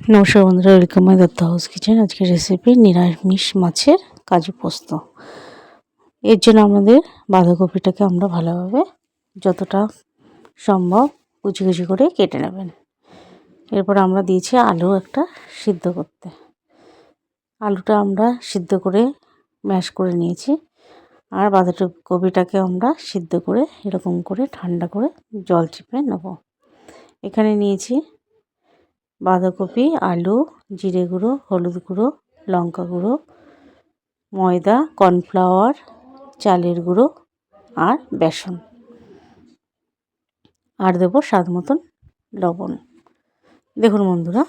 নমস্কার বন্ধুরা, welcome my Dutta house kitchen. আজকের রেসিপি নিরামিষ মাছের কাজু পোস্ত। এর জন্য আমাদের বাঁধাকপিটাকে আমরা ভালোভাবে যতটা সম্ভব কুচি কুচি করে কেটে নেবেন। এরপর আমরা দিয়েছি আলু একটা সিদ্ধ করতে। আলুটা আমরা সিদ্ধ করে ম্যাশ করে নিয়েছি। আর বাঁধাকপিটাকে আমরা সিদ্ধ করে এরকম করে ঠান্ডা করে জল চিপে নেব। এখানে নিয়েছি বাঁধাকপি, আলু, জিরে গুঁড়ো, হলুদ গুঁড়ো, লঙ্কা গুঁড়ো, ময়দা, কর্নফ্লাওয়ার, চালের গুঁড়ো আর বেসন। আর দেবো স্বাদ মতন লবণ। দেখুন বন্ধুরা,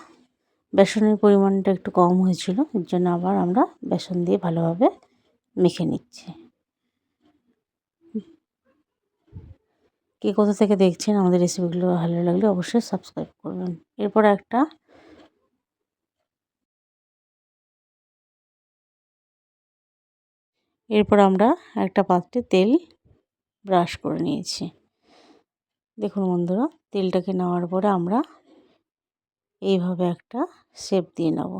বেসনের পরিমাণটা একটু কম হয়েছিল, এর জন্য আবার আমরা বেসন দিয়ে ভালোভাবে মেখে নিচ্ছি। কে কোথা থেকে দেখছেন, আমাদের রেসিপিগুলো ভালো লাগলে অবশ্যই সাবস্ক্রাইব করবেন। এরপর আমরা একটা পাত্রে তেল ব্রাশ করে নিয়েছি। দেখুন বন্ধুরা, তেলটাকে নেওয়ার পরে আমরা এইভাবে একটা শেপ দিয়ে নেব।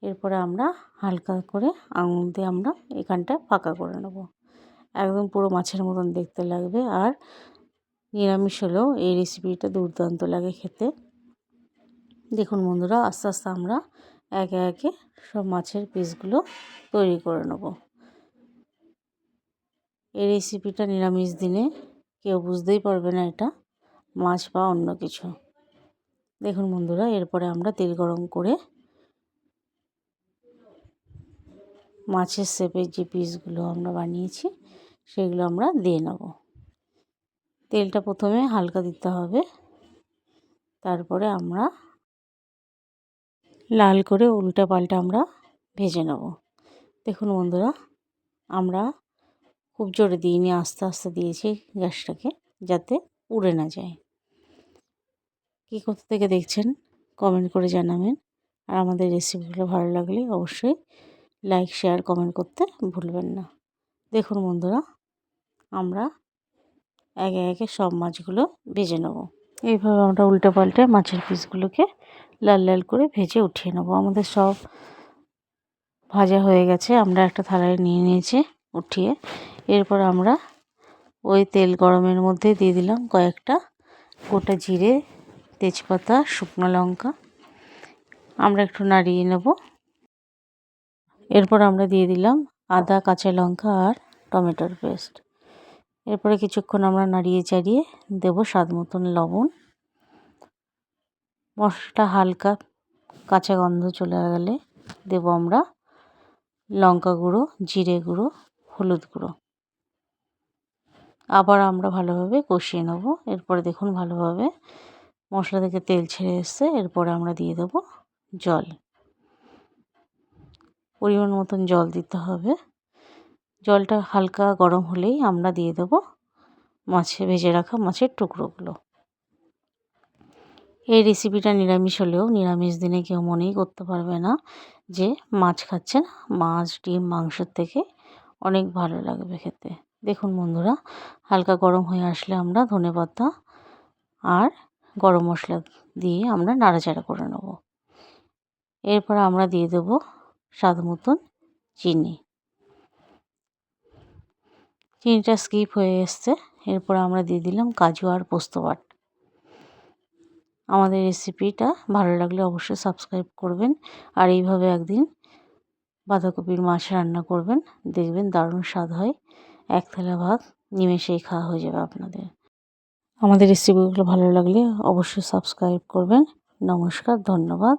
এরপরে আমরা হালকা করে আঙুল দিয়ে আমরা এখানটা ফাঁকা করে নেব। একদম পুরো মাছের মতন দেখতে লাগবে। আর নিরামিষ হলেও এই রেসিপিটা দুর্দান্ত লাগে খেতে। দেখুন বন্ধুরা, আস্তে আস্তে আমরা একে একে সব মাছের পিসগুলো তৈরি করে নেব। এই রেসিপিটা নিরামিষ দিনে কেউ বুঝতেই পারবে না এটা মাছ বা অন্য কিছু। দেখুন বন্ধুরা, এরপরে আমরা তেল গরম করে মাছের শেপের যে পিসগুলো আমরা বানিয়েছি সেগুলো আমরা দিয়ে নেব। তেলটা প্রথমে হালকা দিতে হবে, তারপরে আমরা লাল করে উল্টা পাল্টা আমরা ভেজে নেব। দেখুন বন্ধুরা, আমরা খুব জোরে দিইনি, আস্তে আস্তে দিয়েছি গ্যাসটাকে, যাতে পুড়ে না যায়। কী কোথা থেকে দেখছেন কমেন্ট করে জানাবেন। আর আমাদের রেসিপিগুলো ভালো লাগলে অবশ্যই লাইক, শেয়ার, কমেন্ট করতে ভুলবেন না। দেখুন বন্ধুরা, আমরা একে একে সব মাছগুলো ভেজে নেব। এইভাবে আমরা উল্টে পাল্টে মাছের পিসগুলোকে লাল লাল করে ভেজে উঠিয়ে নেব। আমাদের সব ভাজা হয়ে গেছে, আমরা একটা থালায় নিয়ে নিয়েছি উঠিয়ে। এরপর আমরা ওই তেল গরমের মধ্যে দিয়ে দিলাম কয়েকটা গোটা জিরে, তেজপাতা, শুকনো লঙ্কা। আমরা একটু নাড়িয়ে নেব। এরপর আমরা দিয়ে দিলাম আদা, কাঁচা লঙ্কা আর টমেটোর পেস্ট। এরপরে কিছুক্ষণ আমরা নাড়িয়ে চাড়িয়ে দেব স্বাদ মতন লবণ। মশলাটা হালকা কাঁচা গন্ধ চলে গেলে দেব আমরা লঙ্কা গুঁড়ো, জিরে গুঁড়ো, হলুদ গুঁড়ো। আবার আমরা ভালোভাবে কষিয়ে নেব। এরপরে দেখুন ভালোভাবে মশলা থেকে তেল ছেড়ে এসছে। এরপরে আমরা দিয়ে দেব জল। পরিমাণ মতন জল দিতে হবে। জলটা হালকা গরম হলেই আমরা দিয়ে দেব ভেজে রাখা মাছের টুকরোগুলো। এই রেসিপিটা নিরামিষ হলেও নিরামিষ দিনে কেউ মনেই করতে পারবে না যে মাছ খাচ্ছেন। মাছ, ডিম, মাংসের থেকে অনেক ভালো লাগবে খেতে। দেখুন বন্ধুরা, হালকা গরম হয়ে আসলে আমরা ধনেপাতা আর গরম মশলা দিয়ে আমরা নাড়াচাড়া করে নেব। এরপর আমরা দিয়ে দেব স্বাদ মতন চিনি। চিনিটা স্কিপ হয়ে এসছে। এরপর আমরা দিয়ে দিলাম কাজু আর পোস্ত বাটা। আমাদের রেসিপিটা ভালো লাগলে অবশ্যই সাবস্ক্রাইব করবেন। আর এইভাবে একদিন বাঁধাকপির মাছ রান্না করবেন, দেখবেন দারুণ স্বাদ হয়। এক থালা ভাত নিমেষেই খাওয়া হয়ে যাবে আপনাদের। আমাদের রেসিপিগুলো ভালো লাগলে অবশ্যই সাবস্ক্রাইব করবেন। নমস্কার, ধন্যবাদ।